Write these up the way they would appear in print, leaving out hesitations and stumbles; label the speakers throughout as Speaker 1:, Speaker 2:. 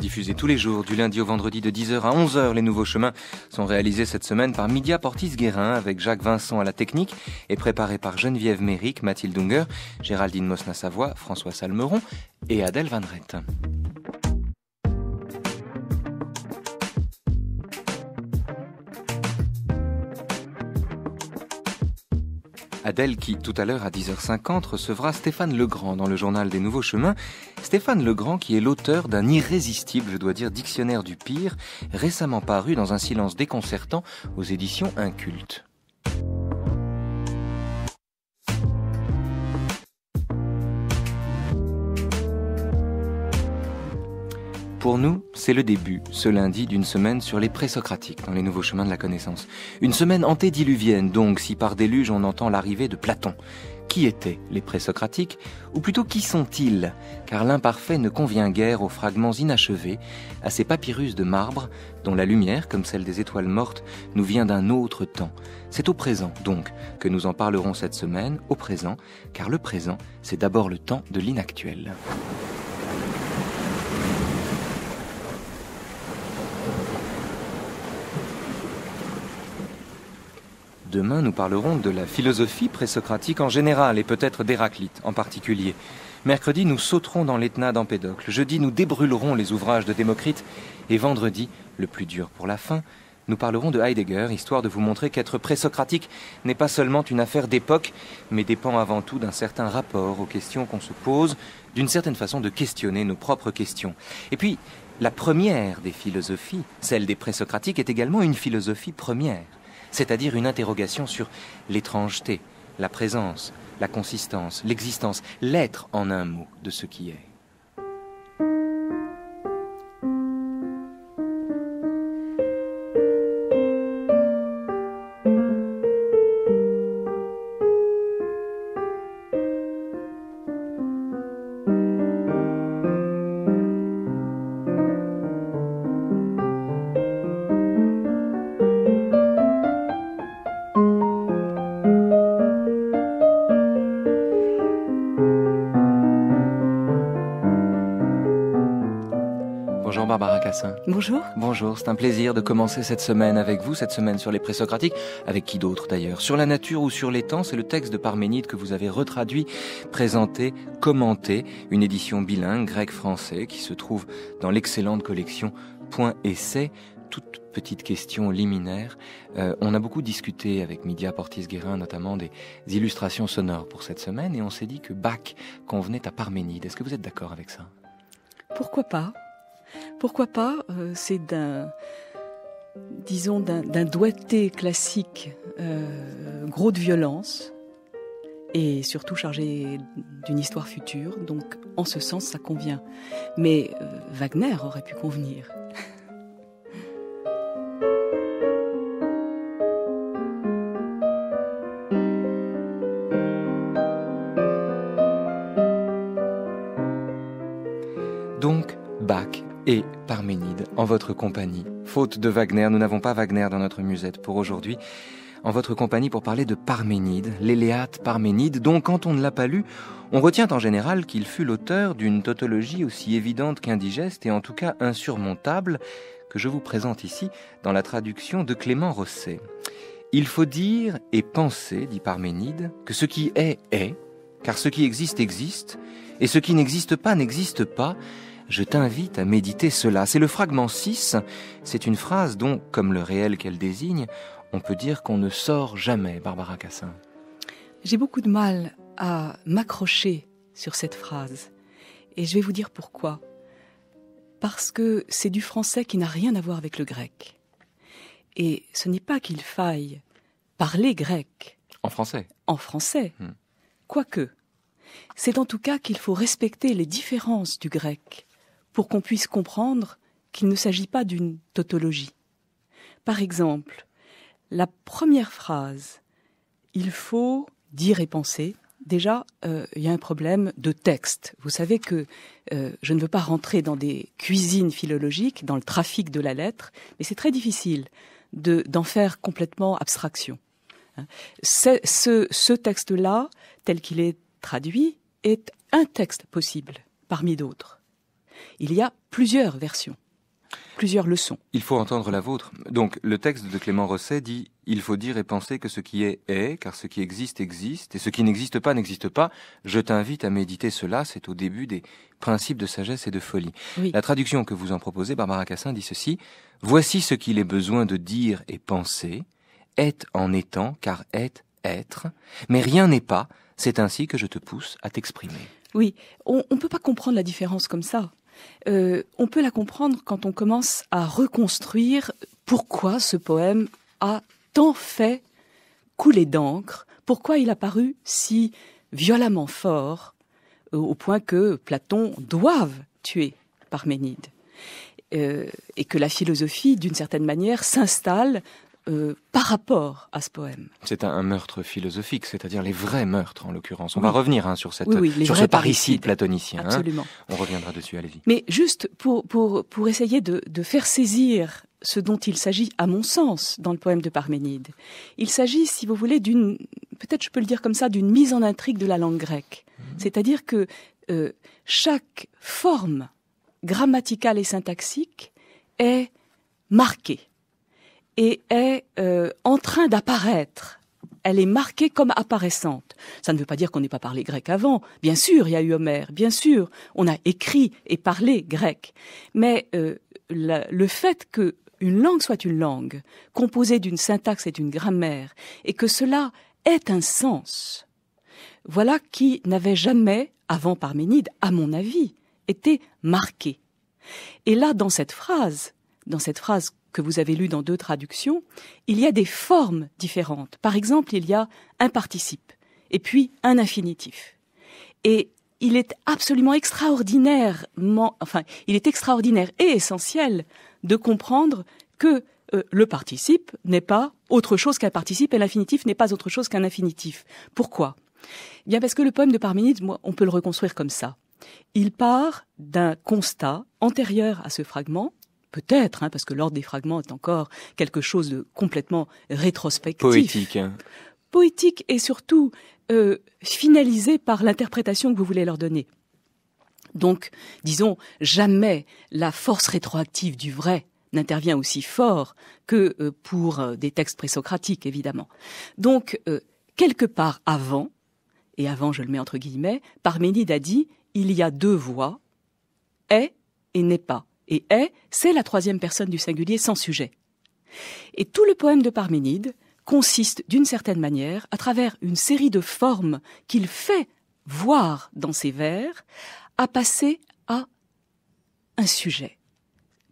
Speaker 1: diffusés tous les jours, du lundi au vendredi de 10h à 11h. Les nouveaux chemins sont réalisés cette semaine par Midia Portis-Guérin avec Jacques Vincent à la technique et préparés par Geneviève Méric, Mathilde Unger, Géraldine Mosna-Savoie, François Salmeron et Adèle Van Rett. Adèle qui, tout à l'heure à 10h50, recevra Stéphane Legrand dans le journal des Nouveaux Chemins. Stéphane Legrand qui est l'auteur d'un irrésistible, je dois dire, dictionnaire du pire, récemment paru dans un silence déconcertant aux éditions Inculte. Pour nous, c'est le début, ce lundi, d'une semaine sur les présocratiques dans les nouveaux chemins de la connaissance. Une semaine antédiluvienne, donc, si par déluge on entend l'arrivée de Platon. Qui étaient les présocratiques ? Ou plutôt, qui sont-ils ? Car l'imparfait ne convient guère aux fragments inachevés, à ces papyrus de marbre, dont la lumière, comme celle des étoiles mortes, nous vient d'un autre temps. C'est au présent, donc, que nous en parlerons cette semaine, au présent, car le présent, c'est d'abord le temps de l'inactuel. Demain, nous parlerons de la philosophie présocratique en général et peut-être d'Héraclite en particulier. Mercredi, nous sauterons dans l'Etna d'Empédocle. Jeudi, nous débrûlerons les ouvrages de Démocrite. Et vendredi, le plus dur pour la fin, nous parlerons de Heidegger, histoire de vous montrer qu'être présocratique n'est pas seulement une affaire d'époque, mais dépend avant tout d'un certain rapport aux questions qu'on se pose, d'une certaine façon de questionner nos propres questions. Et puis, la première des philosophies, celle des présocratiques, est également une philosophie première. C'est-à-dire une interrogation sur l'étrangeté, la présence, la consistance, l'existence, l'être en un mot de ce qui est. Bonjour Barbara Cassin.
Speaker 2: Bonjour.
Speaker 1: Bonjour, c'est un plaisir de commencer cette semaine avec vous, cette semaine sur les présocratiques, avec qui d'autre d'ailleurs ? Sur la nature ou sur les temps, c'est le texte de Parménide que vous avez retraduit, présenté, commenté, une édition bilingue, grec-français, qui se trouve dans l'excellente collection Point Essai. Toute petite question liminaire. On a beaucoup discuté avec Midia Portis-Guérin, notamment des illustrations sonores pour cette semaine, et on s'est dit que Bach convenait à Parménide. Est-ce que vous êtes d'accord avec ça ?
Speaker 2: Pourquoi pas ? Pourquoi pas ? C'est d'un doigté classique gros de violence et surtout chargé d'une histoire future. Donc, en ce sens, ça convient. Mais Wagner aurait pu convenir.
Speaker 1: Donc, Bach et Parménide en votre compagnie. Faute de Wagner, nous n'avons pas Wagner dans notre musette pour aujourd'hui. En votre compagnie pour parler de Parménide, l'Éléate Parménide, dont quand on ne l'a pas lu, on retient en général qu'il fut l'auteur d'une tautologie aussi évidente qu'indigeste et en tout cas insurmontable que je vous présente ici dans la traduction de Clément Rosset. Il faut dire et penser, dit Parménide, que ce qui est, car ce qui existe, existe, et ce qui n'existe pas, n'existe pas. Je t'invite à méditer cela. C'est le fragment 6. C'est une phrase dont, comme le réel qu'elle désigne, on peut dire qu'on ne sort jamais, Barbara Cassin.
Speaker 2: J'ai beaucoup de mal à m'accrocher sur cette phrase. Et je vais vous dire pourquoi. Parce que c'est du français qui n'a rien à voir avec le grec. Et ce n'est pas qu'il faille parler grec.
Speaker 1: En français.
Speaker 2: En français. Quoique. C'est en tout cas qu'il faut respecter les différences du grec pour qu'on puisse comprendre qu'il ne s'agit pas d'une tautologie. Par exemple, la première phrase, il faut dire et penser. Déjà, il y a un problème de texte. Vous savez que je ne veux pas rentrer dans des cuisines philologiques, dans le trafic de la lettre, mais c'est très difficile d'en faire complètement abstraction. Ce texte-là, tel qu'il est traduit, est un texte possible parmi d'autres. Il y a plusieurs versions, plusieurs leçons.
Speaker 1: Il faut entendre la vôtre. Donc, le texte de Clément Rosset dit « Il faut dire et penser que ce qui est, car ce qui existe, existe, et ce qui n'existe pas, n'existe pas. Je t'invite à méditer cela, c'est au début des principes de sagesse et de folie. »
Speaker 2: Oui.
Speaker 1: La traduction que vous en proposez, Barbara Cassin, dit ceci « Voici ce qu'il est besoin de dire et penser, est en étant, car est être, mais rien n'est pas, c'est ainsi que je te pousse à t'exprimer. »
Speaker 2: Oui, on ne peut pas comprendre la différence comme ça. On peut la comprendre quand on commence à reconstruire pourquoi ce poème a tant fait couler d'encre, pourquoi il a paru si violemment fort, au point que Platon doive tuer Parménide, et que la philosophie, d'une certaine manière, s'installe par rapport à ce poème.
Speaker 1: C'est un meurtre philosophique, c'est-à-dire les vrais meurtres en l'occurrence. On va revenir sur ce parricide platonicien.
Speaker 2: Absolument.
Speaker 1: On reviendra dessus, allez-y.
Speaker 2: Mais juste pour essayer de faire saisir ce dont il s'agit, à mon sens, dans le poème de Parménide. Il s'agit, si vous voulez, peut-être je peux le dire comme ça, d'une mise en intrigue de la langue grecque. C'est-à-dire que chaque forme grammaticale et syntaxique est marquée et est en train d'apparaître. Elle est marquée comme apparaissante. Ça ne veut pas dire qu'on n'ait pas parlé grec avant. Bien sûr, il y a eu Homère. Bien sûr, on a écrit et parlé grec. Mais le fait qu'une langue soit une langue, composée d'une syntaxe et d'une grammaire, et que cela ait un sens, voilà qui n'avait jamais, avant Parménide, à mon avis, été marqué. Et là, dans cette phrase que vous avez lue dans 2 traductions, il y a des formes différentes. Par exemple, il y a un participe, et puis un infinitif. Et il est absolument extraordinaire et essentiel de comprendre que le participe n'est pas autre chose qu'un participe et l'infinitif n'est pas autre chose qu'un infinitif. Pourquoi ? Bien parce que le poème de Parménide, on peut le reconstruire comme ça. Il part d'un constat antérieur à ce fragment, peut-être, parce que l'ordre des fragments est encore quelque chose de complètement rétrospectif.
Speaker 1: Poétique.
Speaker 2: Poétique et surtout finalisé par l'interprétation que vous voulez leur donner. Donc, disons, jamais la force rétroactive du vrai n'intervient aussi fort que pour des textes présocratiques, évidemment. Donc, quelque part avant, et avant je le mets entre guillemets, Parménide a dit « il y a 2 voix, est et n'est pas ». Et est, c'est la 3e personne du singulier sans sujet. Et tout le poème de Parménide consiste, d'une certaine manière, à travers une série de formes qu'il fait voir dans ses vers, à passer à un sujet.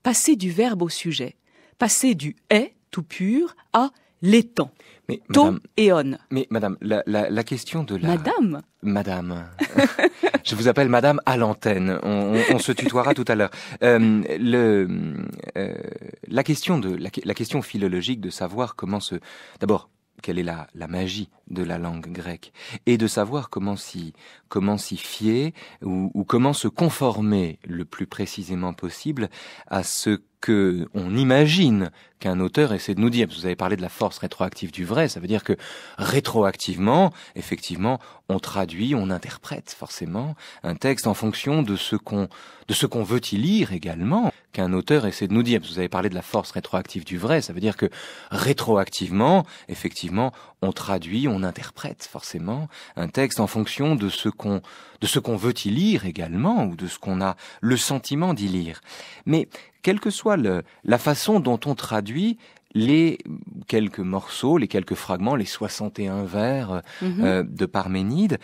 Speaker 2: Passer du verbe au sujet. Passer du est, tout pur, à l'étant.
Speaker 1: Mais,
Speaker 2: To et on.
Speaker 1: Mais madame, la question de la...
Speaker 2: Madame.
Speaker 1: Je vous appelle madame à l'antenne. On se tutoiera tout à l'heure. La question philologique de savoir comment d'abord, quelle est la magie de la langue grecque, et de savoir comment s'y fier ou comment se conformer le plus précisément possible à ce que on imagine qu'un auteur essaie de nous dire. Vous avez parlé de la force rétroactive du vrai, ça veut dire que rétroactivement, effectivement, on traduit, on interprète forcément un texte en fonction de ce qu'on veut y lire également, qu'un auteur essaie de nous dire. Vous avez parlé de la force rétroactive du vrai, ça veut dire que rétroactivement, effectivement, on traduit, on interprète forcément un texte en fonction de ce qu'on veut y lire également, ou de ce qu'on a le sentiment d'y lire. Mais quelle que soit la façon dont on traduit les quelques morceaux, les quelques fragments, les 61 vers de Parménide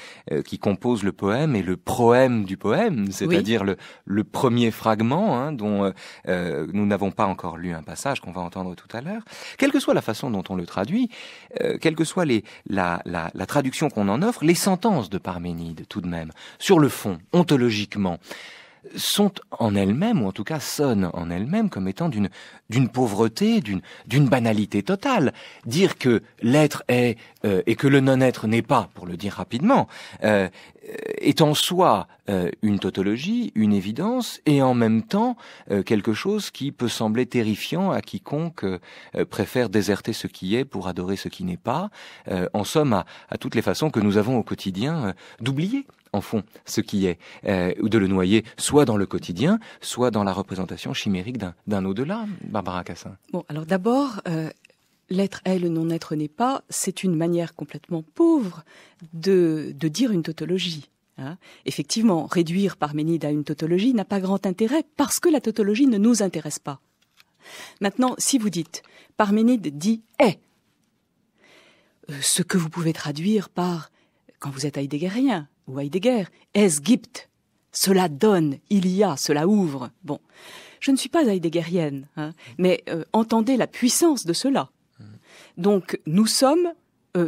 Speaker 1: qui composent le poème et le proème du poème, c'est-à-dire le premier fragment dont nous n'avons pas encore lu un passage qu'on va entendre tout à l'heure. Quelle que soit la façon dont on le traduit, quelle que soit la traduction qu'on en offre, les sentences de Parménide tout de même, sur le fond, ontologiquement, sont en elles-mêmes, ou en tout cas sonnent en elles-mêmes comme étant d'une pauvreté, d'une banalité totale. Dire que l'être est et que le non-être n'est pas, pour le dire rapidement, est en soi une tautologie, une évidence, et en même temps quelque chose qui peut sembler terrifiant à quiconque préfère déserter ce qui est pour adorer ce qui n'est pas, en somme à toutes les façons que nous avons au quotidien d'oublier en fond ce qui est, ou de le noyer soit dans le quotidien, soit dans la représentation chimérique d'un au-delà. Barbara Cassin.
Speaker 2: Bon, alors d'abord, l'être est, le non-être n'est pas, c'est une manière complètement pauvre de dire une tautologie. Hein. Effectivement, réduire Parménide à une tautologie n'a pas grand intérêt parce que la tautologie ne nous intéresse pas. Maintenant, si vous dites Parménide dit est, ce que vous pouvez traduire par, quand vous êtes heideggerien ou Heidegger, es gibt, cela donne, il y a, cela ouvre. Bon, je ne suis pas heideggerienne, hein, mais entendez la puissance de cela. Donc, nous sommes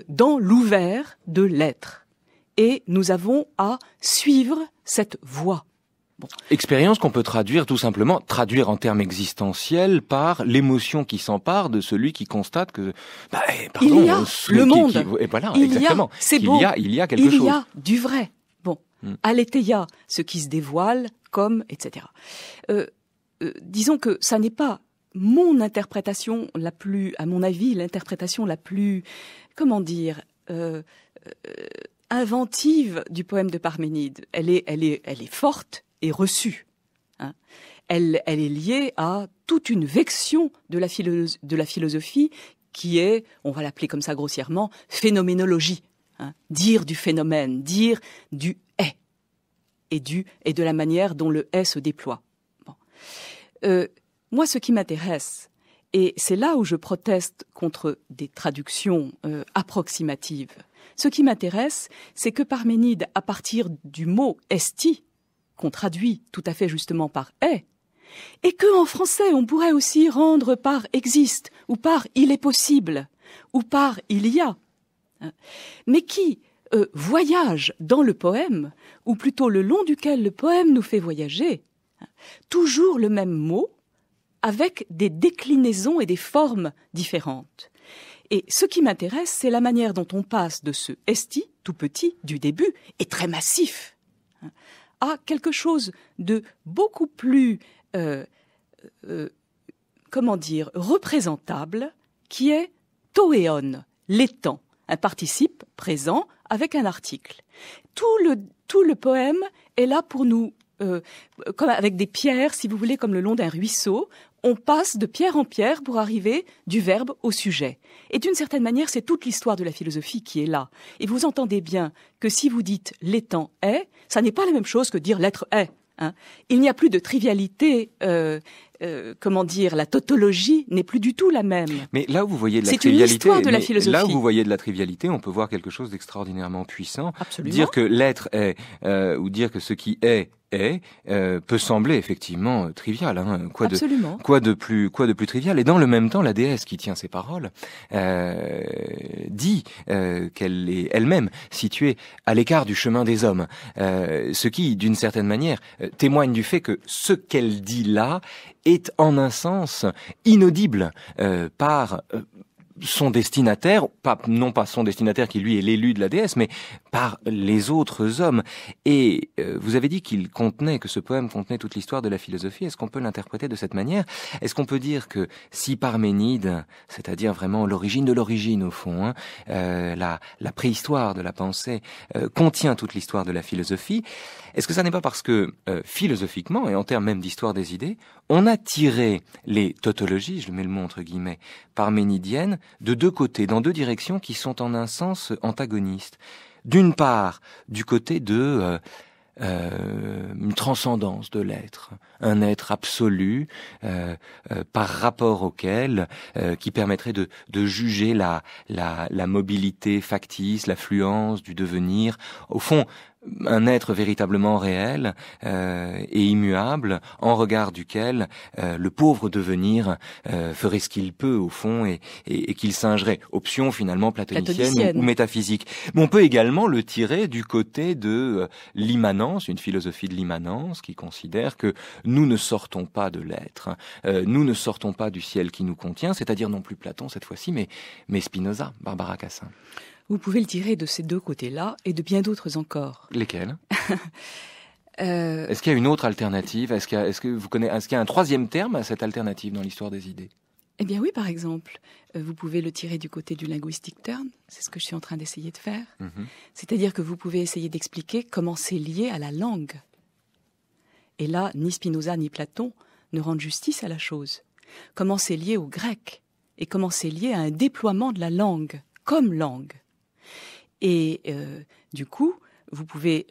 Speaker 2: dans l'ouvert de l'être et nous avons à suivre cette voie. Bon.
Speaker 1: Expérience qu'on peut traduire tout simplement, traduire en termes existentiels par l'émotion qui s'empare de celui qui constate que, pardon,
Speaker 2: il y a le monde.
Speaker 1: Et voilà,
Speaker 2: il
Speaker 1: exactement.
Speaker 2: Y a, c'est beau.
Speaker 1: Il y a quelque chose.
Speaker 2: Il y a du vrai. Bon, aletheia, ce qui se dévoile comme, etc. Disons que ça n'est pas mon interprétation la plus, à mon avis, l'interprétation la plus, comment dire, inventive du poème de Parménide. Elle est forte et reçue. Hein. Elle est liée à toute une vection de la philosophie qui est, on va l'appeler comme ça grossièrement, phénoménologie. Hein. Dire du phénomène, dire du est et de la manière dont le est se déploie. Bon. Moi, ce qui m'intéresse, et c'est là où je proteste contre des traductions approximatives, ce qui m'intéresse, c'est que Parménide, à partir du mot esti, qu'on traduit tout à fait justement par est, et que en français on pourrait aussi rendre par existe, ou par il est possible, ou par il y a, hein, mais qui voyage dans le poème, ou plutôt le long duquel le poème nous fait voyager, hein, toujours le même mot, avec des déclinaisons et des formes différentes. Et ce qui m'intéresse, c'est la manière dont on passe de ce esti, tout petit, du début, et très massif, hein, à quelque chose de beaucoup plus, représentable, qui est toéon, l'étang, un participe présent avec un article. Tout le poème est là pour nous, comme avec des pierres, si vous voulez, comme le long d'un ruisseau, on passe de pierre en pierre pour arriver du verbe au sujet. Et d'une certaine manière, c'est toute l'histoire de la philosophie qui est là. Et vous entendez bien que si vous dites « l'étang est », ça n'est pas la même chose que dire « l'être est ». Hein. Il n'y a plus de trivialité, la tautologie n'est plus du tout la même.
Speaker 1: Mais là où vous voyez de la
Speaker 2: c'est
Speaker 1: trivialité,
Speaker 2: une histoire de la philosophie.
Speaker 1: Là où vous voyez de la trivialité, on peut voir quelque chose d'extraordinairement puissant.
Speaker 2: Absolument.
Speaker 1: Dire que l'être est, ou dire que ce qui est, peut sembler effectivement trivial. Hein. Quoi de plus trivial. Et dans le même temps, la déesse qui tient ces paroles dit qu'elle est elle-même située à l'écart du chemin des hommes, ce qui, d'une certaine manière, témoigne du fait que ce qu'elle dit là est en un sens inaudible par son destinataire, non pas son destinataire qui lui est l'élu de la déesse, mais par les autres hommes. Et vous avez dit que ce poème contenait toute l'histoire de la philosophie. Est-ce qu'on peut l'interpréter de cette manière? Est-ce qu'on peut dire que si Parménide, c'est-à-dire vraiment l'origine de l'origine au fond, hein, la préhistoire de la pensée, contient toute l'histoire de la philosophie, est-ce que ça n'est pas parce que philosophiquement, et en termes même d'histoire des idées, on a tiré les tautologies, je mets le mot entre guillemets, parménidiennes, de deux côtés, dans deux directions qui sont en un sens antagonistes. D'une part, du côté de une transcendance de l'être, un être absolu par rapport auquel qui permettrait de juger la mobilité factice, l'affluence du devenir, au fond un être véritablement réel et immuable, en regard duquel le pauvre devenir ferait ce qu'il peut au fond et qu'il singerait. Option finalement platonicienne ou métaphysique. Mais on peut également le tirer du côté de l'immanence, une philosophie de l'immanence qui considère que nous ne sortons pas de l'être, nous ne sortons pas du ciel qui nous contient, c'est-à-dire non plus Platon cette fois-ci, mais Spinoza, Barbara Cassin.
Speaker 2: Vous pouvez le tirer de ces deux côtés-là et de bien d'autres encore.
Speaker 1: Lesquels? Est-ce qu'il y a une autre alternative? Est-ce qu'il y a un troisième terme à cette alternative dans l'histoire des idées?
Speaker 2: Eh bien oui, par exemple, vous pouvez le tirer du côté du linguistic turn, c'est ce que je suis en train d'essayer de faire. C'est-à-dire que vous pouvez essayer d'expliquer comment c'est lié à la langue. Et là, ni Spinoza ni Platon ne rendent justice à la chose. Comment c'est lié au grec et comment c'est lié à un déploiement de la langue, comme langue. Et du coup, vous pouvez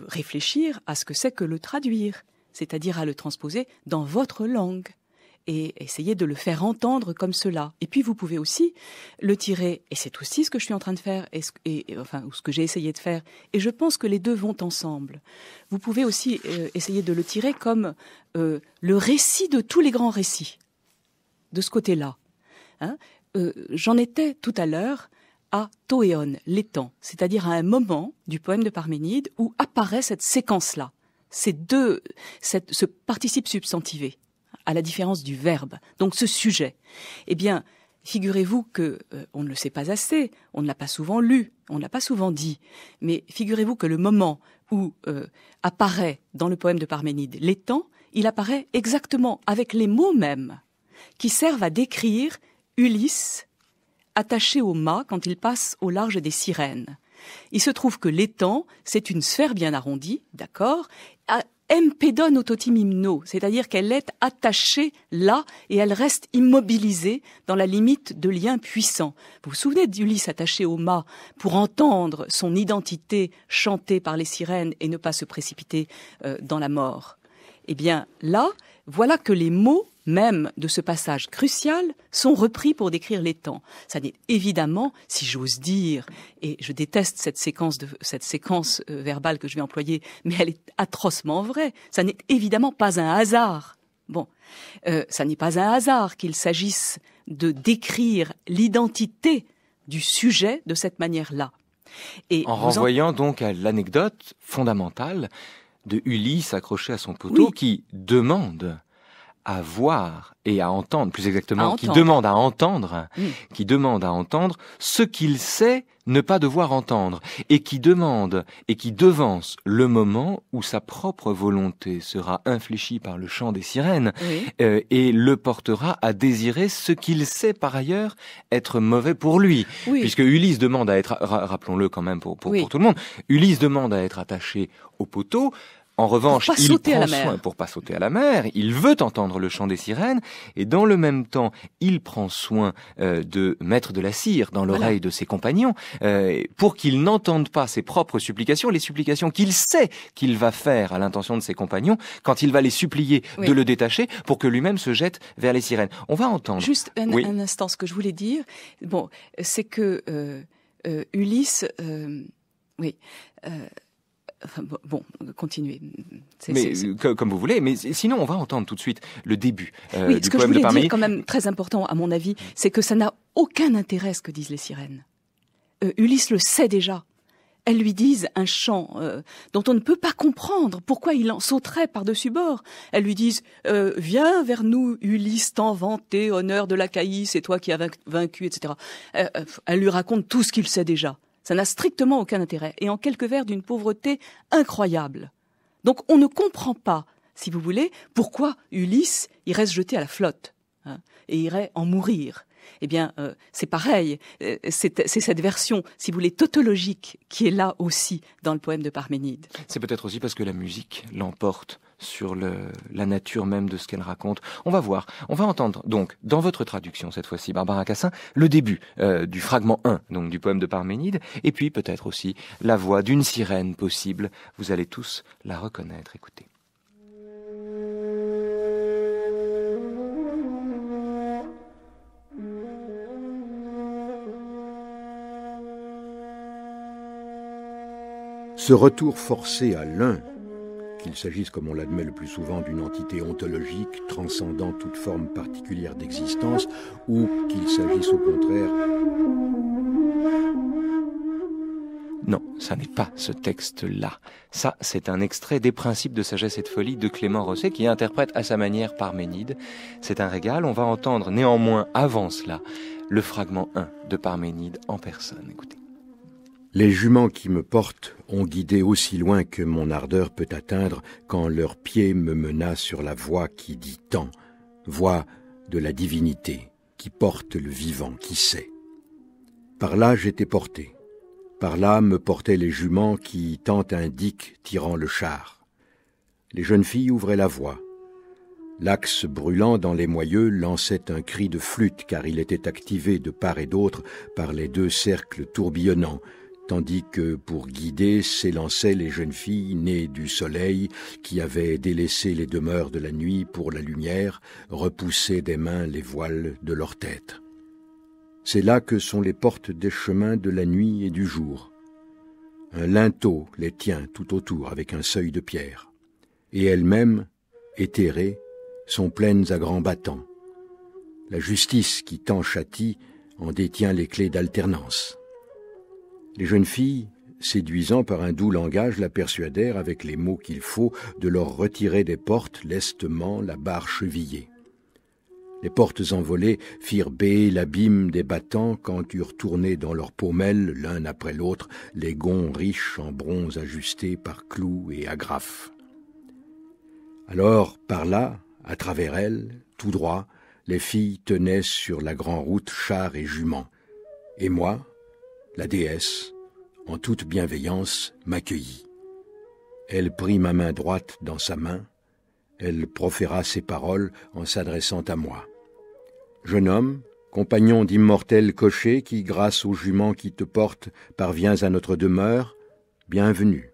Speaker 2: réfléchir à ce que c'est que le traduire, c'est-à-dire à le transposer dans votre langue. Et essayer de le faire entendre comme cela. Et puis vous pouvez aussi le tirer, et c'est aussi ce que je suis en train de faire, ou ce que j'ai essayé de faire, et je pense que les deux vont ensemble. Vous pouvez aussi essayer de le tirer comme le récit de tous les grands récits, de ce côté-là. J'en étais tout à l'heure à Toéon, l'étang, c'est-à-dire à un moment du poème de Parménide où apparaît cette séquence-là, ce participe substantivé, à la différence du verbe, donc ce sujet. Eh bien, figurez-vous que on ne le sait pas assez, on ne l'a pas souvent lu, on ne l'a pas souvent dit, mais figurez-vous que le moment où apparaît dans le poème de Parménide l'étang, il apparaît exactement avec les mots mêmes qui servent à décrire Ulysse attaché au mât quand il passe au large des Sirènes. Il se trouve que l'étang, c'est une sphère bien arrondie, d'accord, empédon autotimimno, c'est-à-dire qu'elle est attachée là et elle reste immobilisée dans la limite de liens puissants. Vous vous souvenez d'Ulysse attaché au mât pour entendre son identité chantée par les sirènes et ne pas se précipiter dans la mort? Eh bien là, voilà que les mots même de ce passage crucial sont repris pour décrire l'étang. Ça n'est évidemment, si j'ose dire, et je déteste cette séquence verbale que je vais employer, mais elle est atrocement vraie. Ça n'est évidemment pas un hasard. Bon, ça n'est pas un hasard qu'il s'agisse de décrire l'identité du sujet de cette manière-là.
Speaker 1: Et en renvoyant donc à l'anecdote fondamentale de Ulysse accroché à son poteau, oui, qui demande à voir et à entendre, plus exactement, qui demande à entendre ce qu'il sait ne pas devoir entendre, et qui demande et qui devance le moment où sa propre volonté sera infléchie par le chant des sirènes, oui, et le portera à désirer ce qu'il sait par ailleurs être mauvais pour lui. Oui. Puisque Ulysse demande à être, rappelons-le quand même pour tout le monde, Ulysse demande à être attaché au poteau. En revanche, il prend soin pour pas sauter à la mer, il veut entendre le chant des sirènes, et dans le même temps, il prend soin de mettre de la cire dans l'oreille de ses compagnons, pour qu'ils n'entendent pas ses propres supplications, les supplications qu'il sait qu'il va faire à l'intention de ses compagnons, quand il va les supplier de le détacher, pour que lui-même se jette vers les sirènes. On va entendre.
Speaker 2: Juste un instant, ce que je voulais dire, c'est que Ulysse, bon, continuez.
Speaker 1: Comme vous voulez, mais sinon on va entendre tout de suite le début du poème de Parménide.
Speaker 2: Ce que je voulais dire, quand même très important à mon avis, c'est que ça n'a aucun intérêt ce que disent les sirènes. Ulysse le sait déjà. Elles lui disent un chant dont on ne peut pas comprendre pourquoi il en sauterait par-dessus bord. Elles lui disent « Viens vers nous, Ulysse, tant vanté, honneur de l'Achaïe, c'est toi qui as vaincu, etc. » Elle lui raconte tout ce qu'il sait déjà. Ça n'a strictement aucun intérêt, et en quelques vers d'une pauvreté incroyable. Donc on ne comprend pas, si vous voulez, pourquoi Ulysse irait se jeter à la flotte, et irait en mourir. Eh bien, c'est pareil, c'est cette version, si vous voulez, tautologique, qui est là aussi dans le poème de Parménide.
Speaker 1: C'est peut-être aussi parce que la musique l'emporte sur la nature même de ce qu'elle raconte. On va voir, on va entendre donc, dans votre traduction cette fois-ci, Barbara Cassin, le début du fragment 1, donc du poème de Parménide, et puis peut-être aussi la voix d'une sirène possible. Vous allez tous la reconnaître, écoutez.
Speaker 3: Ce retour forcé à l'un, qu'il s'agisse, comme on l'admet le plus souvent, d'une entité ontologique transcendant toute forme particulière d'existence, ou qu'il s'agisse au contraire...
Speaker 1: Non, ça n'est pas ce texte-là. Ça, c'est un extrait des Principes de sagesse et de folie de Clément Rosset, qui interprète à sa manière Parménide. C'est un régal. On va entendre néanmoins, avant cela, le fragment 1 de Parménide en personne. Écoutez.
Speaker 3: Les juments qui me portent ont guidé aussi loin que mon ardeur peut atteindre quand leur pied me mena sur la voie qui dit tant, voie de la divinité, qui porte le vivant, qui sait. Par là j'étais porté, par là me portaient les juments qui tant indiquent tirant le char. Les jeunes filles ouvraient la voie. L'axe brûlant dans les moyeux lançait un cri de flûte car il était activé de part et d'autre par les deux cercles tourbillonnants, tandis que, pour guider, s'élançaient les jeunes filles nées du soleil qui avaient délaissé les demeures de la nuit pour la lumière, repoussaient des mains les voiles de leur tête. C'est là que sont les portes des chemins de la nuit et du jour. Un linteau les tient tout autour avec un seuil de pierre. Et elles-mêmes, éthérées, sont pleines à grands battants. La justice qui tant châtie en détient les clés d'alternance. Les jeunes filles, séduisant par un doux langage, la persuadèrent, avec les mots qu'il faut, de leur retirer des portes lestement la barre chevillée. Les portes envolées firent béer l'abîme des battants quand eurent tourné dans leurs paumelles, l'un après l'autre, les gonds riches en bronze ajustés par clous et agrafes. Alors, par là, à travers elles, tout droit, les filles tenaient sur la grande route chars et juments. Et moi, la déesse, en toute bienveillance, m'accueillit. Elle prit ma main droite dans sa main, elle proféra ces paroles en s'adressant à moi. « Jeune homme, compagnon d'immortel cocher qui, grâce aux juments qui te portent, parviens à notre demeure, bienvenue,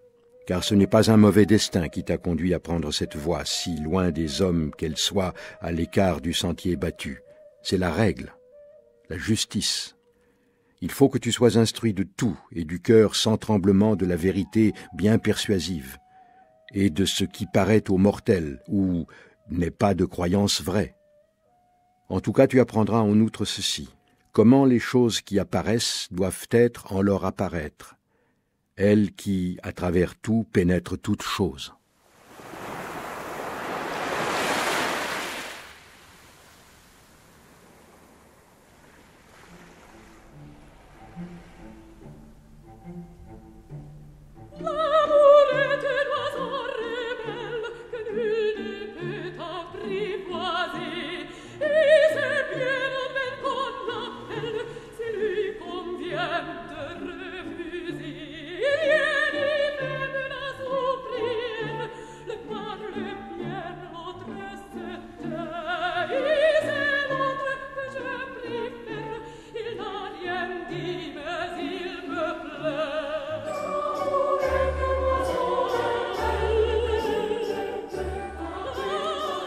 Speaker 3: car ce n'est pas un mauvais destin qui t'a conduit à prendre cette voie, si loin des hommes qu'elle soit, à l'écart du sentier battu. C'est la règle, la justice. Il faut que tu sois instruit de tout et du cœur sans tremblement de la vérité bien persuasive, et de ce qui paraît aux mortels ou n'est pas de croyance vraie. En tout cas, tu apprendras en outre ceci, comment les choses qui apparaissent doivent être en leur apparaître, elles qui, à travers tout, pénètrent toutes choses.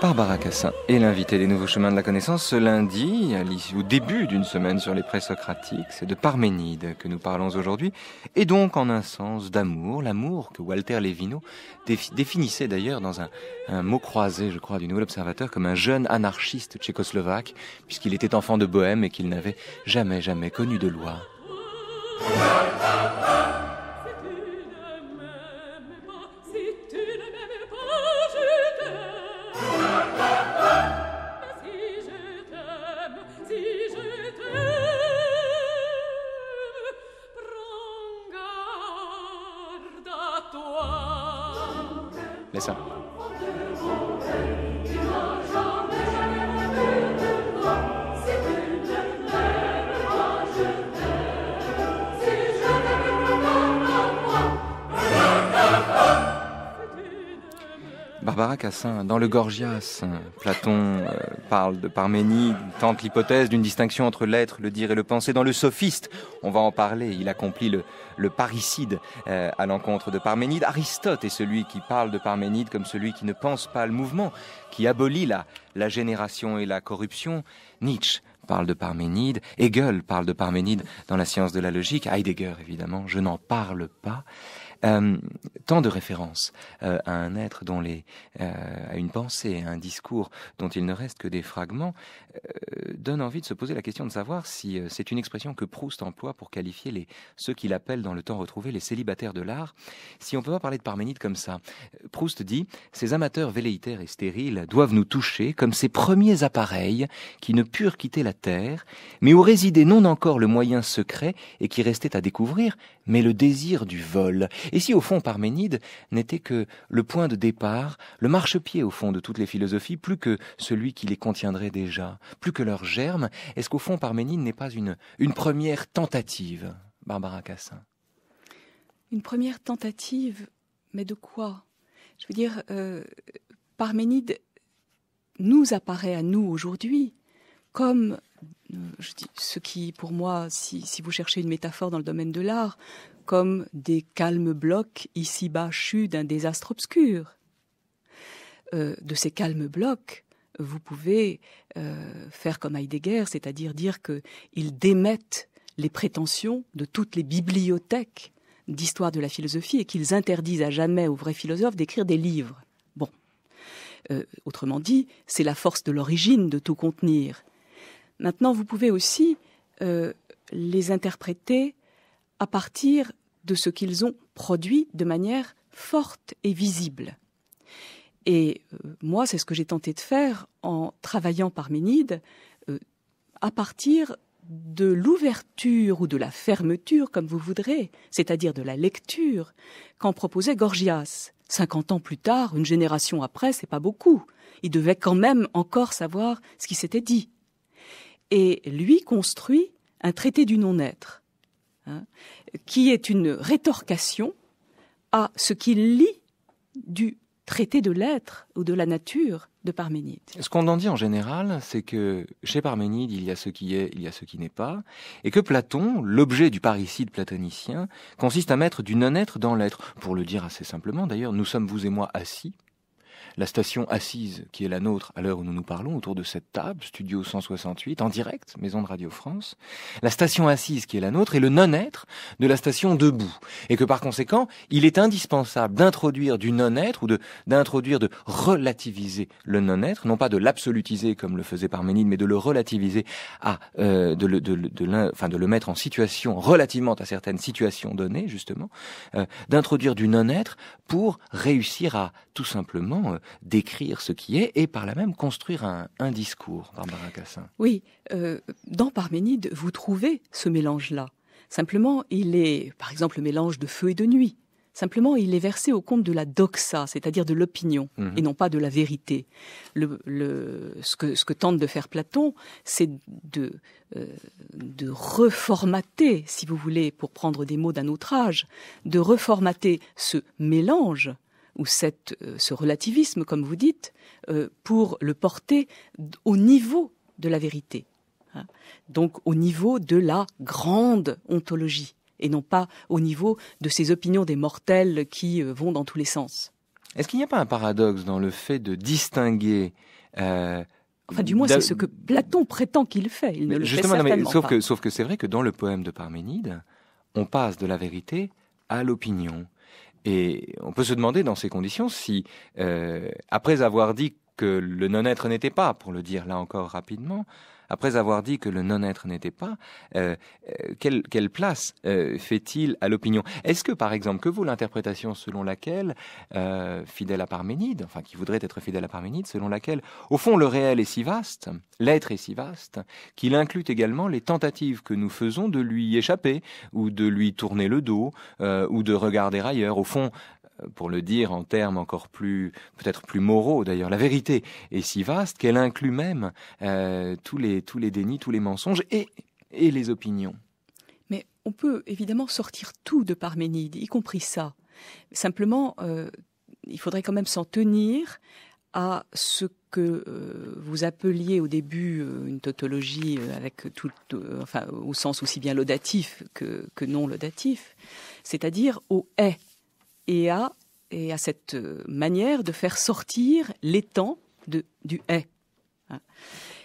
Speaker 1: Barbara Cassin est l'invitée des Nouveaux Chemins de la Connaissance ce lundi, au début d'une semaine sur les présocratiques. C'est de Parménide que nous parlons aujourd'hui, et donc en un sens d'amour, l'amour que Walter Levino définissait d'ailleurs dans un mot croisé, je crois, du Nouvel Observateur, comme un jeune anarchiste tchécoslovaque, puisqu'il était enfant de Bohème et qu'il n'avait jamais connu de loi. Mais ça. Barbara Cassin, dans le Gorgias, Platon parle de Parménide, tente l'hypothèse d'une distinction entre l'être, le dire et le penser. Dans le Sophiste, on va en parler, il accomplit le parricide à l'encontre de Parménide. Aristote est celui qui parle de Parménide comme celui qui ne pense pas le mouvement, qui abolit la génération et la corruption. Nietzsche parle de Parménide, Hegel parle de Parménide dans la science de la logique, Heidegger évidemment, je n'en parle pas. Tant de références à un être dont à une pensée, à un discours dont il ne reste que des fragments, donne envie de se poser la question de savoir si c'est une expression que Proust emploie pour qualifier ceux qu'il appelle dans le temps retrouvé les célibataires de l'art. Si on peut pas parler de Parménide comme ça, Proust dit « Ces amateurs velléitaires et stériles doivent nous toucher comme ces premiers appareils qui ne purent quitter la terre, mais où résidait non encore le moyen secret et qui restait à découvrir, mais le désir du vol. Et si au fond Parménide n'était que le point de départ, le marchepied au fond de toutes les philosophies, plus que celui qui les contiendrait déjà, plus que leur germe, est-ce qu'au fond Parménide n'est pas une première tentative, Barbara Cassin?
Speaker 2: Une première tentative, mais de quoi? Je veux dire, Parménide nous apparaît à nous aujourd'hui comme, je dis, ce qui, pour moi, si vous cherchez une métaphore dans le domaine de l'art, comme des calmes blocs ici-bas chus d'un désastre obscur. De ces calmes blocs, vous pouvez faire comme Heidegger, c'est-à-dire dire qu'ils démettent les prétentions de toutes les bibliothèques d'histoire de la philosophie et qu'ils interdisent à jamais aux vrais philosophes d'écrire des livres. Bon. Autrement dit, c'est la force de l'origine de tout contenir. Maintenant, vous pouvez aussi les interpréter à partir de ce qu'ils ont produit de manière forte et visible. Et moi, c'est ce que j'ai tenté de faire en travaillant Parménide à partir de l'ouverture ou de la fermeture, comme vous voudrez, c'est-à-dire de la lecture, qu'en proposait Gorgias. 50 ans plus tard, une génération après, c'est pas beaucoup. Il devait quand même encore savoir ce qui s'était dit. Et lui construit un traité du non-être, qui est une rétorcation à ce qu'il lit du traité de l'être ou de la nature de Parménide.
Speaker 1: Ce qu'on en dit en général, c'est que chez Parménide, il y a ce qui est, il y a ce qui n'est pas, et que Platon, l'objet du parricide platonicien, consiste à mettre du non-être dans l'être. Pour le dire assez simplement, d'ailleurs, nous sommes, vous et moi, assis. La station assise qui est la nôtre à l'heure où nous nous parlons, autour de cette table, Studio 168, en direct, Maison de Radio France, la station assise qui est la nôtre est le non-être de la station debout. Et que par conséquent, il est indispensable d'introduire du non-être ou de relativiser le non-être, non pas de l'absolutiser comme le faisait Parménide, mais de le relativiser de le mettre en situation relativement à certaines situations données, justement, d'introduire du non-être pour réussir à tout simplement décrire ce qui est et par là même construire un discours, Barbara Cassin.
Speaker 2: Oui, dans Parménide, vous trouvez ce mélange-là. Simplement, il est, par exemple, le mélange de feu et de nuit. Simplement, il est versé au compte de la doxa, c'est-à-dire de l'opinion, et non pas de la vérité. Ce que tente de faire Platon, c'est de reformater, si vous voulez, pour prendre des mots d'un autre âge, de reformater ce mélange ou ce relativisme, comme vous dites, pour le porter au niveau de la vérité. Donc au niveau de la grande ontologie, et non pas au niveau de ces opinions des mortels qui vont dans tous les sens.
Speaker 1: Est-ce qu'il n'y a pas un paradoxe dans le fait de distinguer...
Speaker 2: Enfin, du moins, c'est ce que Platon prétend qu'il fait. Il ne le fait certainement pas.
Speaker 1: Sauf que c'est vrai que dans le poème de Parménide, on passe de la vérité à l'opinion. Et on peut se demander dans ces conditions si, après avoir dit que le non-être n'était pas, pour le dire là encore rapidement, après avoir dit que le non-être n'était pas, quelle place fait-il à l'opinion? Est-ce que, par exemple, que vaut l'interprétation selon laquelle, fidèle à Parménide, enfin qui voudrait être fidèle à Parménide, selon laquelle, au fond, le réel est si vaste, l'être est si vaste, qu'il inclut également les tentatives que nous faisons de lui échapper, ou de lui tourner le dos, ou de regarder ailleurs. Au fond, pour le dire en termes encore plus, peut-être plus moraux d'ailleurs, la vérité est si vaste qu'elle inclut même tous les dénis, tous les mensonges et les opinions.
Speaker 2: Mais on peut évidemment sortir tout de Parménide, y compris ça. Simplement, il faudrait quand même s'en tenir à ce que vous appeliez au début une tautologie avec enfin, au sens aussi bien laudatif que non laudatif, c'est-à-dire au « est ». Et à cette manière de faire sortir l'étang du « est ».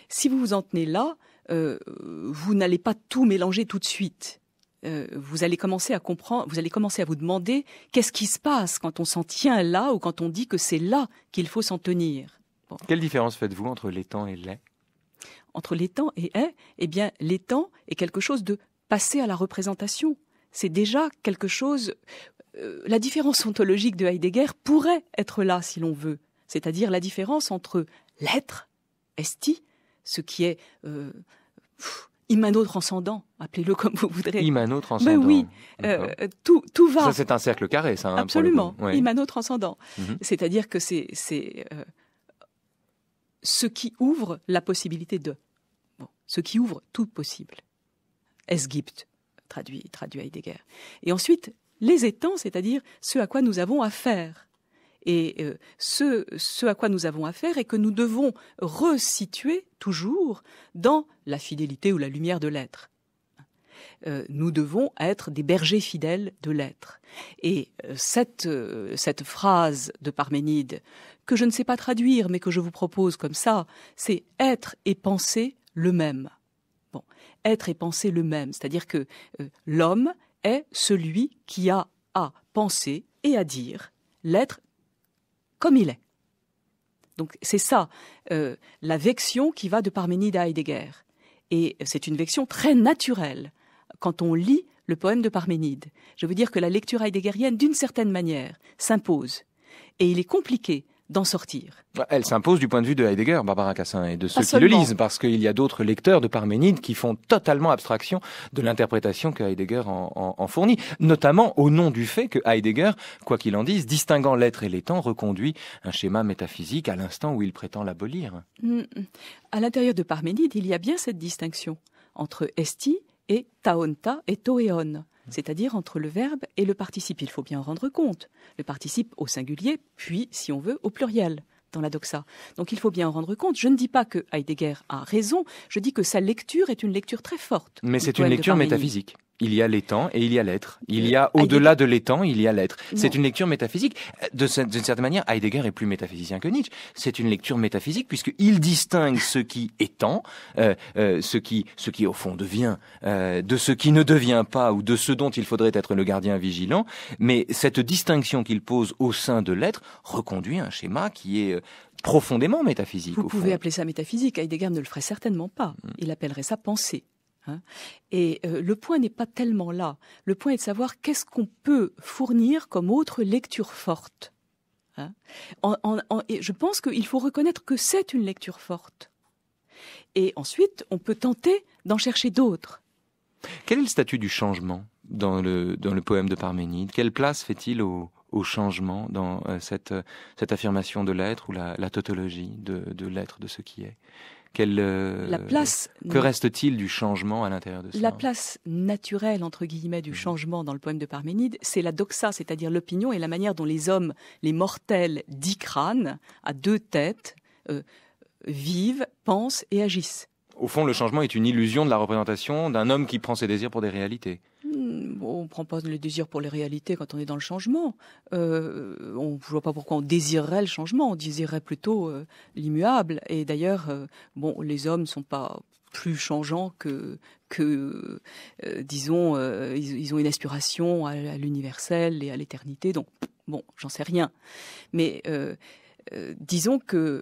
Speaker 2: Si vous vous en tenez là, vous n'allez pas tout mélanger tout de suite. Vous allez commencer à comprendre, vous allez commencer à vous demander qu'est-ce qui se passe quand on s'en tient là ou quand on dit que c'est là qu'il faut s'en tenir. Bon.
Speaker 1: Quelle différence faites-vous entre l'étang et l'est?
Speaker 2: Entre l'étang et est, eh bien, l'étang est quelque chose de passé à la représentation. C'est déjà quelque chose... la différence ontologique de Heidegger pourrait être là, si l'on veut. C'est-à-dire la différence entre l'être, esti, ce qui est immanent-transcendant, appelez-le comme vous voudrez.
Speaker 1: Immanent-transcendant.
Speaker 2: Mais oui, tout va.
Speaker 1: Ça, c'est un cercle carré, ça.
Speaker 2: Absolument,
Speaker 1: pour le coup.
Speaker 2: immanent-transcendant. C'est-à-dire que c'est ce qui ouvre la possibilité de. Bon, ce qui ouvre tout possible. Es gibt, traduit Heidegger. Et ensuite, les étangs, c'est-à-dire ce à quoi nous avons affaire. Et ce à quoi nous avons affaire est que nous devons resituer toujours dans la fidélité ou la lumière de l'être. Nous devons être des bergers fidèles de l'être. Et cette phrase de Parménide, que je ne sais pas traduire, mais que je vous propose comme ça, c'est « être et penser le même ». Bon, être et penser le même, c'est-à-dire que l'homme est celui qui a à penser et à dire l'être comme il est. Donc c'est ça, la vection qui va de Parménide à Heidegger. Et c'est une vection très naturelle quand on lit le poème de Parménide. Je veux dire que la lecture heideggerienne, d'une certaine manière, s'impose. Et il est compliqué d'en sortir.
Speaker 1: Elle s'impose du point de vue de Heidegger, Barbara Cassin, et de ceux qui le
Speaker 2: seulement.
Speaker 1: lisent, parce qu'il y a d'autres lecteurs de Parménide qui font totalement abstraction de l'interprétation que Heidegger en fournit, notamment au nom du fait que Heidegger, quoi qu'il en dise, distinguant l'être et l'étant, reconduit un schéma métaphysique à l'instant où il prétend l'abolir.
Speaker 2: À l'intérieur de Parménide, il y a bien cette distinction entre esti et taonta et toeon, c'est-à-dire entre le verbe et le participe. Il faut bien en rendre compte. Le participe au singulier, puis, si on veut, au pluriel dans la doxa. Donc il faut bien en rendre compte. Je ne dis pas que Heidegger a raison, je dis que sa lecture est une lecture très forte.
Speaker 1: Mais c'est une lecture métaphysique. Il y a l'étant et il y a l'être. Il y a au-delà de l'étant, il y a l'être. C'est une lecture métaphysique. D'une certaine manière, Heidegger est plus métaphysicien que Nietzsche. C'est une lecture métaphysique puisqu'il distingue ce qui étant, ce qui au fond devient, de ce qui ne devient pas ou de ce dont il faudrait être le gardien vigilant. Mais cette distinction qu'il pose au sein de l'être reconduit un schéma qui est profondément métaphysique.
Speaker 2: Vous pouvez appeler ça métaphysique. Heidegger ne le ferait certainement pas. Il appellerait ça pensée. Et le point n'est pas tellement là. Le point est de savoir qu'est-ce qu'on peut fournir comme autre lecture forte. Et je pense qu'il faut reconnaître que c'est une lecture forte. Et ensuite, on peut tenter d'en chercher d'autres.
Speaker 1: Quel est le statut du changement dans le poème de Parménide? Quelle place fait-il au changement dans cette affirmation de l'être ou la tautologie de l'être, de ce qui est? Que reste-t-il du changement à l'intérieur de ça?
Speaker 2: La place naturelle, entre guillemets, du changement dans le poème de Parménide, c'est la doxa, c'est-à-dire l'opinion et la manière dont les hommes, les mortels d'Icrane, à deux têtes, vivent, pensent et agissent.
Speaker 1: Au fond, le changement est une illusion de la représentation d'un homme qui prend ses désirs pour des réalités.
Speaker 2: On ne prend pas les désirs pour les réalités quand on est dans le changement. On ne voit pas pourquoi on désirerait le changement. On désirerait plutôt l'immuable. Et d'ailleurs, les hommes ne sont pas plus changeants que disons, ils ont une aspiration à l'universel et à l'éternité. Donc, j'en sais rien. Mais disons que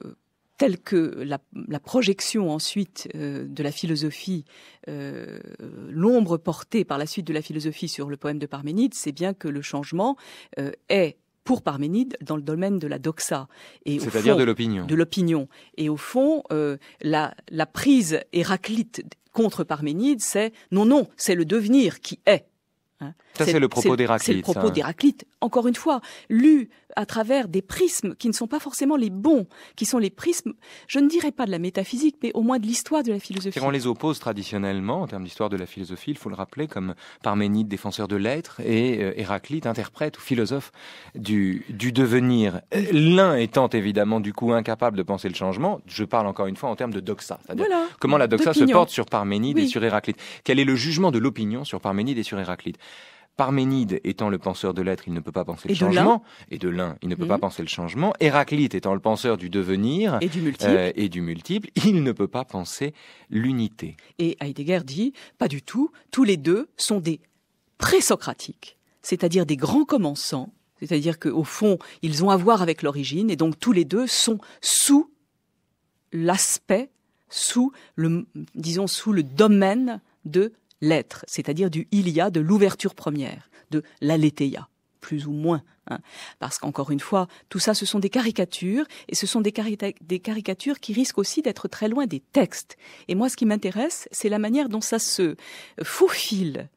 Speaker 2: telle que la projection ensuite de la philosophie, l'ombre portée par la suite de la philosophie sur le poème de Parménide, c'est bien que le changement est, pour Parménide, dans le domaine de la doxa.
Speaker 1: C'est-à-dire de l'opinion.
Speaker 2: De l'opinion. Et au fond, la prise héraclite contre Parménide, c'est non, c'est le devenir qui est.
Speaker 1: Ça, c'est le propos d'Héraclite.
Speaker 2: C'est le propos d'Héraclite, encore une fois, lu à travers des prismes qui ne sont pas forcément les bons, qui sont les prismes, je ne dirais pas de la métaphysique, mais au moins de l'histoire de la philosophie.
Speaker 1: On les oppose traditionnellement, en termes d'histoire de la philosophie, il faut le rappeler, comme Parménide, défenseur de l'être, et Héraclite, interprète ou philosophe du devenir. L'un étant évidemment, du coup, incapable de penser le changement, je parle encore une fois en termes de doxa, c'est-à-dire comment la doxa se porte sur Parménide et sur Héraclite. Quel est le jugement de l'opinion sur Parménide et sur Héraclite? Parménide étant le penseur de l'être, il ne peut pas penser le changement. Et de l'un, il ne peut pas penser le changement. Héraclite étant le penseur du devenir et du multiple, il ne peut pas penser l'unité.
Speaker 2: Et Heidegger dit, pas du tout, tous les deux sont des présocratiques, c'est-à-dire des grands commençants, c'est-à-dire qu'au fond, ils ont à voir avec l'origine, et donc tous les deux sont sous l'aspect, sous le domaine de l'être, c'est-à-dire du ilia, de l'ouverture première, de l'aletheia, plus ou moins, hein, parce qu'encore une fois, tout ça, ce sont des caricatures, et ce sont des caricatures qui risquent aussi d'être très loin des textes. Et moi, ce qui m'intéresse, c'est la manière dont ça se faufile,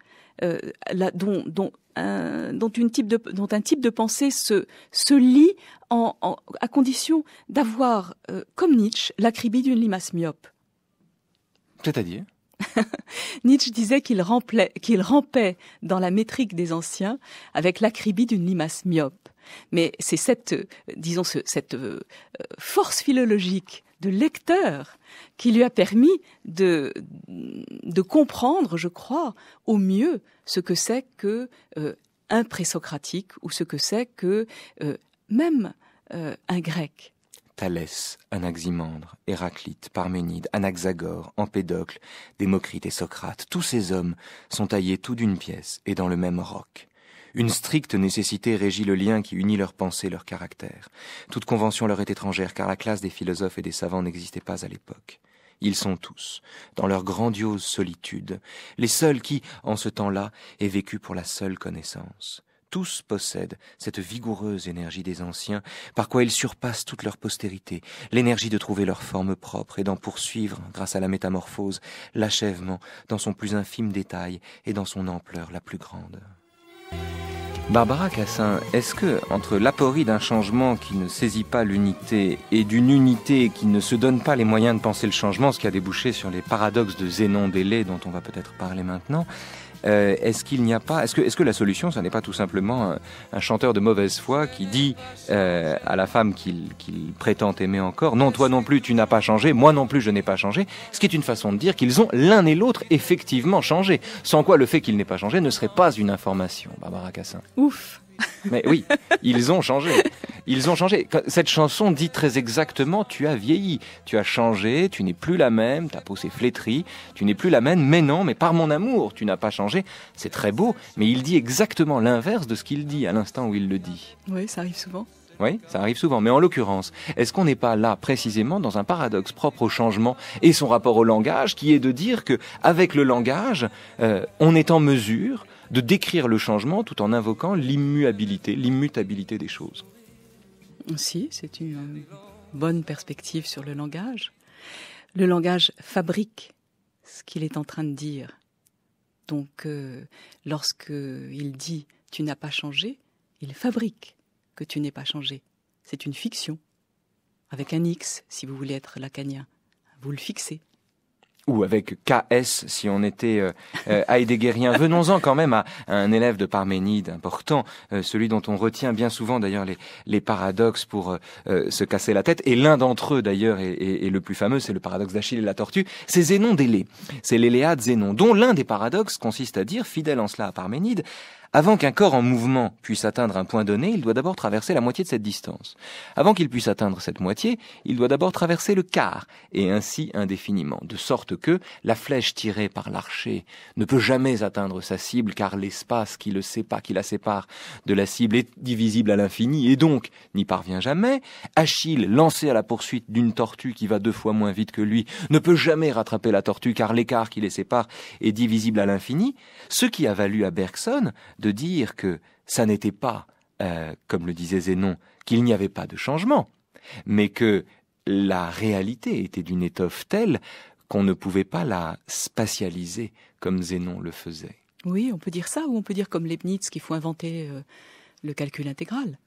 Speaker 2: dont un type de pensée se lie à condition d'avoir, comme Nietzsche, l'acribie d'une limace myope.
Speaker 1: C'est-à-dire ?
Speaker 2: Nietzsche disait qu'il rampait dans la métrique des anciens avec l'acribie d'une limace myope. Mais c'est cette force philologique de lecteur qui lui a permis de comprendre, je crois, au mieux ce que c'est que un présocratique ou ce que c'est que même un grec.
Speaker 1: Thalès, Anaximandre, Héraclite, Parménide, Anaxagore, Empédocle, Démocrite et Socrate, tous ces hommes sont taillés tout d'une pièce et dans le même roc. Une stricte nécessité régit le lien qui unit leurs pensées, leur caractère. Toute convention leur est étrangère car la classe des philosophes et des savants n'existait pas à l'époque. Ils sont tous, dans leur grandiose solitude, les seuls qui, en ce temps-là, aient vécu pour la seule connaissance. Tous possèdent cette vigoureuse énergie des anciens, par quoi ils surpassent toute leur postérité, l'énergie de trouver leur forme propre et d'en poursuivre, grâce à la métamorphose, l'achèvement dans son plus infime détail et dans son ampleur la plus grande. Barbara Cassin, est-ce que, entre l'aporie d'un changement qui ne saisit pas l'unité et d'une unité qui ne se donne pas les moyens de penser le changement, ce qui a débouché sur les paradoxes de Zénon d'Élée dont on va peut-être parler maintenant, est-ce que la solution, ça n'est pas tout simplement un chanteur de mauvaise foi qui dit à la femme qu'il prétend aimer encore, non, toi non plus tu n'as pas changé, moi non plus je n'ai pas changé, ce qui est une façon de dire qu'ils ont l'un et l'autre effectivement changé, sans quoi le fait qu'il n'ait pas changé ne serait pas une information, Barbara Cassin.
Speaker 2: Ouf.
Speaker 1: Mais oui, ils ont changé. Ils ont changé. Cette chanson dit très exactement, tu as vieilli, tu as changé, tu n'es plus la même, ta peau s'est flétrie, tu n'es plus la même, mais non, mais par mon amour, tu n'as pas changé. C'est très beau, mais il dit exactement l'inverse de ce qu'il dit à l'instant où il le dit.
Speaker 2: Oui, ça arrive souvent.
Speaker 1: Oui, ça arrive souvent. Mais en l'occurrence, est-ce qu'on n'est pas là précisément dans un paradoxe propre au changement et son rapport au langage, qui est de dire que avec le langage, on est en mesure de décrire le changement tout en invoquant l'immutabilité des choses.
Speaker 2: Si, c'est une bonne perspective sur le langage. Le langage fabrique ce qu'il est en train de dire. Donc, lorsqu'il dit « tu n'as pas changé », il fabrique que tu n'es pas changé. C'est une fiction. Avec un X, si vous voulez être lacanien. Vous le fixez.
Speaker 1: Ou avec KS, si on était heideggerien. Venons-en quand même à un élève de Parménide important, celui dont on retient bien souvent d'ailleurs les paradoxes pour se casser la tête. Et l'un d'entre eux d'ailleurs est le plus fameux, c'est le paradoxe d'Achille et la tortue. C'est Zénon d'Élée. C'est l'Éléade Zénon, dont l'un des paradoxes consiste à dire, fidèle en cela à Parménide, avant qu'un corps en mouvement puisse atteindre un point donné, il doit d'abord traverser la moitié de cette distance. Avant qu'il puisse atteindre cette moitié, il doit d'abord traverser le quart, et ainsi indéfiniment, de sorte que la flèche tirée par l'archer ne peut jamais atteindre sa cible, car l'espace qui la sépare de la cible est divisible à l'infini, et donc n'y parvient jamais. Achille, lancé à la poursuite d'une tortue qui va 2 fois moins vite que lui, ne peut jamais rattraper la tortue, car l'écart qui les sépare est divisible à l'infini, ce qui a valu à Bergson de dire que ça n'était pas, comme le disait Zénon, qu'il n'y avait pas de changement, mais que la réalité était d'une étoffe telle qu'on ne pouvait pas la spatialiser comme Zénon le faisait.
Speaker 2: Oui, on peut dire ça, ou on peut dire comme Leibniz qu'il faut inventer le calcul intégral.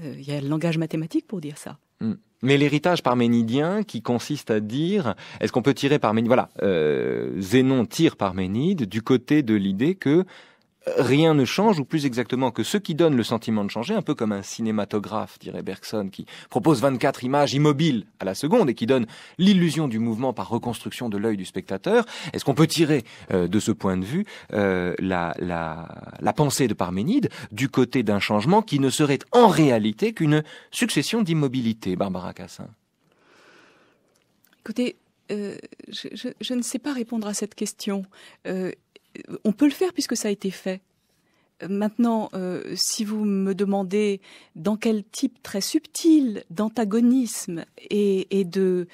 Speaker 2: Il y a le langage mathématique pour dire ça.
Speaker 1: Mais l'héritage parménidien qui consiste à dire, est-ce qu'on peut tirer Parménide, voilà, Zénon tire Parménide du côté de l'idée que rien ne change, ou plus exactement que ce qui donne le sentiment de changer, un peu comme un cinématographe, dirait Bergson, qui propose 24 images immobiles à la seconde et qui donne l'illusion du mouvement par reconstruction de l'œil du spectateur. Est-ce qu'on peut tirer de ce point de vue la pensée de Parménide du côté d'un changement qui ne serait en réalité qu'une succession d'immobilités, Barbara Cassin?
Speaker 2: Écoutez, je ne sais pas répondre à cette question. On peut le faire puisque ça a été fait. Maintenant, si vous me demandez dans quel type très subtil d'antagonisme et de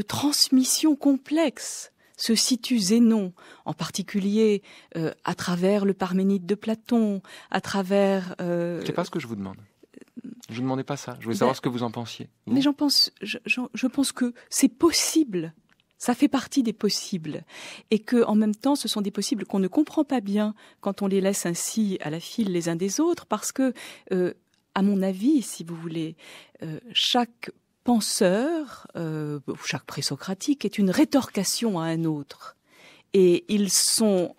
Speaker 2: transmission complexe se situe Zénon, en particulier à travers le Parménide de Platon, à travers...
Speaker 1: C'est pas ce que je vous demande. Je vous demandais pas ça. Je voulais savoir ce que vous en pensiez.
Speaker 2: Mais je pense que c'est possible. Ça fait partie des possibles. Et que, en même temps, ce sont des possibles qu'on ne comprend pas bien quand on les laisse ainsi à la file les uns des autres, parce que, à mon avis, si vous voulez, chaque penseur, chaque présocratique est une rétorcation à un autre. Et ils sont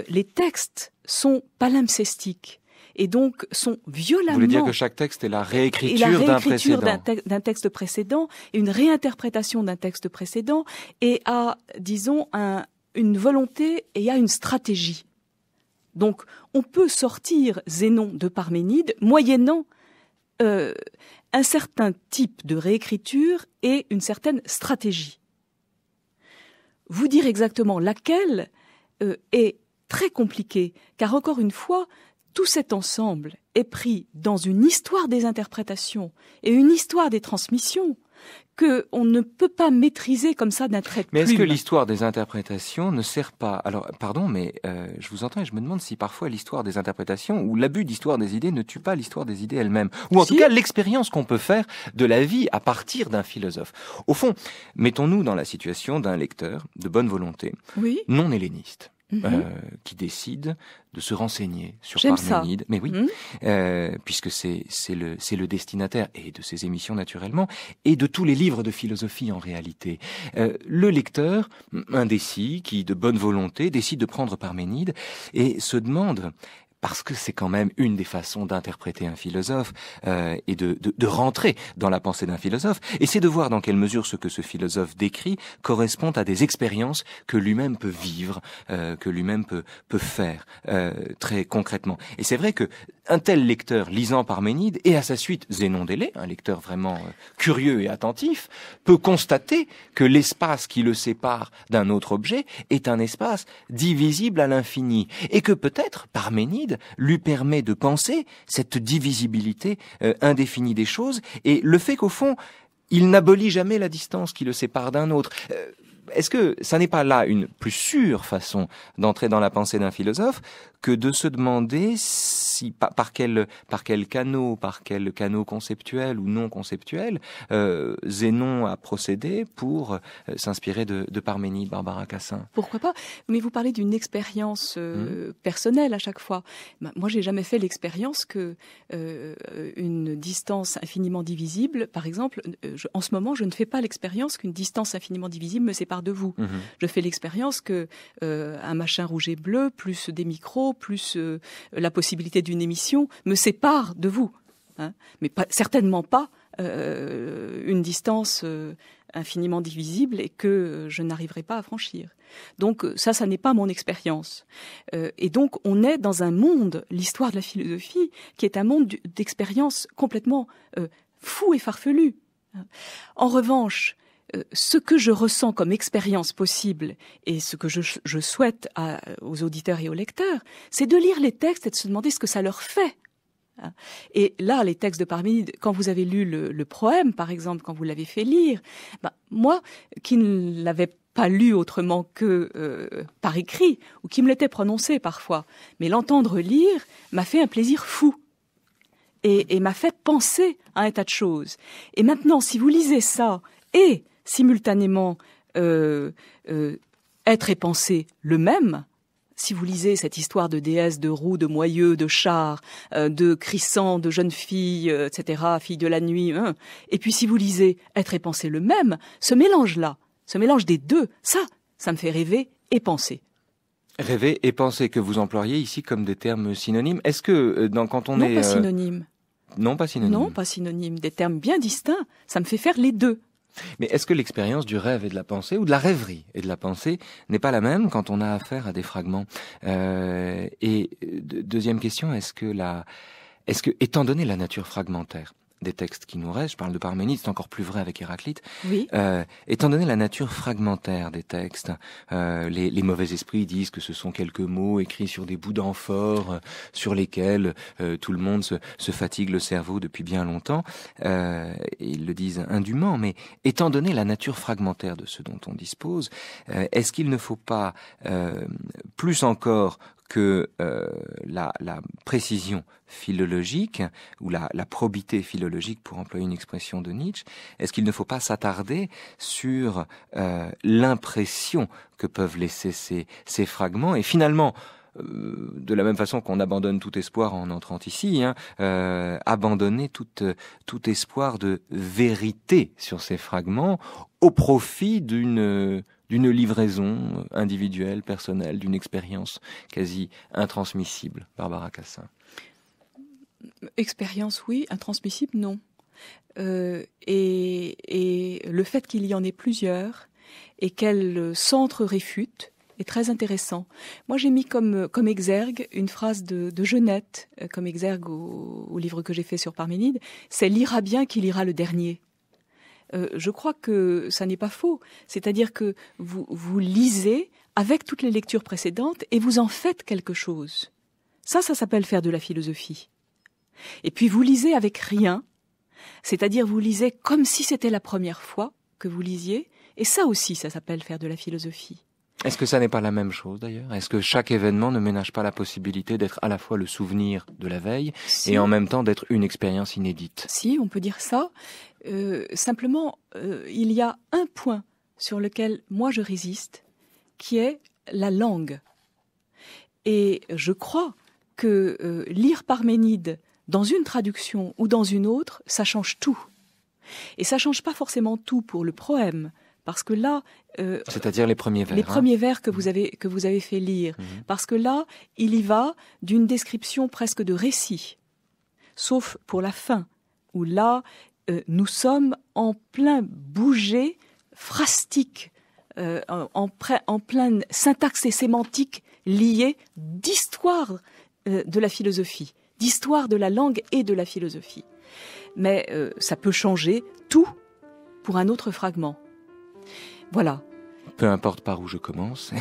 Speaker 2: les textes sont palimpséstiques. Et donc sont violemment...
Speaker 1: Vous voulez dire que chaque texte est la réécriture d'un précédent.
Speaker 2: d'un texte précédent, et une réinterprétation d'un texte précédent, et a, disons, une volonté et a une stratégie. Donc, on peut sortir Zénon de Parménide moyennant un certain type de réécriture et une certaine stratégie. Vous dire exactement laquelle est très compliqué, car encore une fois, tout cet ensemble est pris dans une histoire des interprétations et une histoire des transmissions que on ne peut pas maîtriser comme ça d'un trait de plume.
Speaker 1: Mais est-ce que l'histoire des interprétations ne sert pas... Alors, pardon, mais je vous entends et je me demande si parfois l'histoire des interprétations ou l'abus d'histoire des idées ne tue pas l'histoire des idées elles-mêmes. Ou en tout cas, l'expérience qu'on peut faire de la vie à partir d'un philosophe. Au fond, mettons-nous dans la situation d'un lecteur de bonne volonté, non helléniste. Qui décide de se renseigner sur Parménide, mais oui, puisque c'est le destinataire et de ces émissions naturellement, et de tous les livres de philosophie en réalité. Le lecteur indécis qui de bonne volonté décide de prendre Parménide et se demande, parce que c'est quand même une des façons d'interpréter un philosophe et de rentrer dans la pensée d'un philosophe, et c'est de voir dans quelle mesure ce que ce philosophe décrit correspond à des expériences que lui-même peut vivre, que lui-même peut faire très concrètement. Et c'est vrai que un tel lecteur lisant Parménide, et à sa suite Zénon d'Élée, un lecteur vraiment curieux et attentif, peut constater que l'espace qui le sépare d'un autre objet est un espace divisible à l'infini, et que peut-être Parménide lui permet de penser cette divisibilité indéfinie des choses, et le fait qu'au fond, il n'abolit jamais la distance qui le sépare d'un autre. Est-ce que ça n'est pas là une plus sûre façon d'entrer dans la pensée d'un philosophe que de se demander si par quel canot conceptuel ou non conceptuel Zénon a procédé pour s'inspirer de Parménide, Barbara Cassin?
Speaker 2: Pourquoi pas? Mais vous parlez d'une expérience personnelle à chaque fois. Moi, j'ai jamais fait l'expérience que une distance infiniment divisible, par exemple, en ce moment, je ne fais pas l'expérience qu'une distance infiniment divisible me sépare de vous. Je fais l'expérience que un machin rouge et bleu, plus des micros, plus la possibilité d'une émission me sépare de vous. Mais certainement pas une distance infiniment divisible et que je n'arriverai pas à franchir. Donc ça n'est pas mon expérience. Et donc on est dans un monde, l'histoire de la philosophie, qui est un monde d'expériences complètement fou et farfelu. En revanche, ce que je ressens comme expérience possible et ce que je souhaite aux auditeurs et aux lecteurs, c'est de lire les textes et de se demander ce que ça leur fait. Et là, les textes de Parménide, quand vous avez lu le Proème, par exemple, quand vous l'avez fait lire, moi, qui ne l'avais pas lu autrement que par écrit, ou qui me l'était prononcé parfois, mais l'entendre lire m'a fait un plaisir fou. Et m'a fait penser à un tas de choses. Et maintenant, si vous lisez ça et simultanément être et penser le même, si vous lisez cette histoire de déesses, de roues, de moyeux, de chars, de crissants, de jeunes filles, etc., filles de la nuit, et puis si vous lisez être et penser le même, ce mélange-là, ce mélange des deux, ça me fait rêver et penser.
Speaker 1: Rêver et penser, que vous employez ici comme des termes synonymes. Est-ce que quand on
Speaker 2: non,
Speaker 1: est...
Speaker 2: pas synonymes.
Speaker 1: Non, pas synonymes.
Speaker 2: Non, pas synonymes. Des termes bien distincts. Ça me fait faire les deux.
Speaker 1: Mais est-ce que l'expérience du rêve et de la pensée, ou de la rêverie et de la pensée, n'est pas la même quand on a affaire à des fragments? Et deuxième question, est-ce que étant donné la nature fragmentaire, des textes qui nous restent, je parle de Parménide, c'est encore plus vrai avec Héraclite,
Speaker 2: Oui.
Speaker 1: Étant donné la nature fragmentaire des textes, les mauvais esprits disent que ce sont quelques mots écrits sur des bouts d'amphore sur lesquels tout le monde se fatigue le cerveau depuis bien longtemps. Ils le disent indûment, mais étant donné la nature fragmentaire de ce dont on dispose, est-ce qu'il ne faut pas, plus encore que la précision philologique ou la probité philologique, pour employer une expression de Nietzsche, est-ce qu'il ne faut pas s'attarder sur l'impression que peuvent laisser ces fragments et finalement, de la même façon qu'on abandonne tout espoir en entrant ici, abandonner tout espoir de vérité sur ces fragments au profit d'une livraison individuelle, personnelle, d'une expérience quasi intransmissible. Barbara Cassin.
Speaker 2: Expérience, oui. Intransmissible, non. Et le fait qu'il y en ait plusieurs et qu'elles s'entre-réfutent est très intéressant. Moi, j'ai mis comme exergue une phrase de Genette, comme exergue au livre que j'ai fait sur Parménide, c'est « lira bien qui lira le dernier ». Je crois que ça n'est pas faux. C'est-à-dire que vous lisez avec toutes les lectures précédentes et vous en faites quelque chose. Ça s'appelle faire de la philosophie. Et puis vous lisez avec rien, c'est-à-dire vous lisez comme si c'était la première fois que vous lisiez, et ça aussi, ça s'appelle faire de la philosophie.
Speaker 1: Est-ce que ça n'est pas la même chose d'ailleurs ? Est-ce que chaque événement ne ménage pas la possibilité d'être à la fois le souvenir de la veille et en même temps d'être une expérience inédite ?
Speaker 2: Si, on peut dire ça. Simplement, il y a un point sur lequel moi je résiste, qui est la langue. Et je crois que lire Parménide dans une traduction ou dans une autre, ça change tout. Et ça change pas forcément tout pour le poème, parce que là,
Speaker 1: c'est-à-dire les premiers vers.
Speaker 2: Les premiers vers que vous avez fait lire, parce que là, il y va d'une description presque de récit, sauf pour la fin, où là, nous sommes en plein bouger phrastique, en pleine syntaxe et sémantique liée d'histoire de la philosophie, d'histoire de la langue et de la philosophie. Mais ça peut changer tout pour un autre fragment. Voilà.
Speaker 1: Peu importe par où je commence,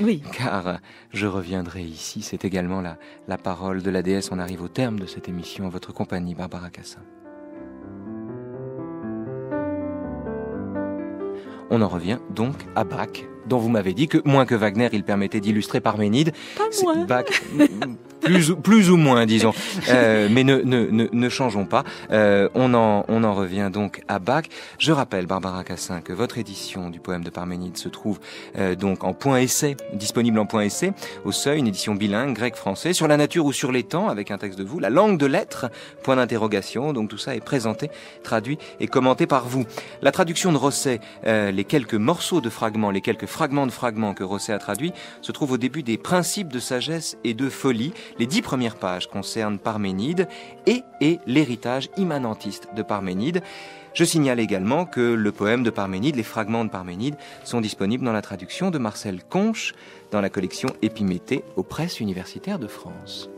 Speaker 2: oui.
Speaker 1: Car je reviendrai ici. C'est également la parole de la déesse. On arrive au terme de cette émission en votre compagnie, Barbara Cassin. On en revient donc à Bach, dont vous m'avez dit que, moins que Wagner, il permettait d'illustrer Parménide.
Speaker 2: Pas moins.
Speaker 1: Bach, plus ou moins, disons. Mais ne changeons pas. On en revient donc à Bach. Je rappelle, Barbara Cassin, que votre édition du poème de Parménide se trouve donc en point essai, disponible en point essai, au Seuil, une édition bilingue, grec-français, sur la nature ou sur les temps, avec un texte de vous, la langue de l'être, point d'interrogation. Donc tout ça est présenté, traduit et commenté par vous. La traduction de Rosset, les quelques morceaux de fragments, les quelques fragments de fragments que Rosset a traduits, se trouvent au début des Principes de sagesse et de folie. Les 10 premières pages concernent Parménide et l'héritage immanentiste de Parménide. Je signale également que le poème de Parménide, les fragments de Parménide, sont disponibles dans la traduction de Marcel Conche dans la collection Épiméthée aux Presses universitaires de France.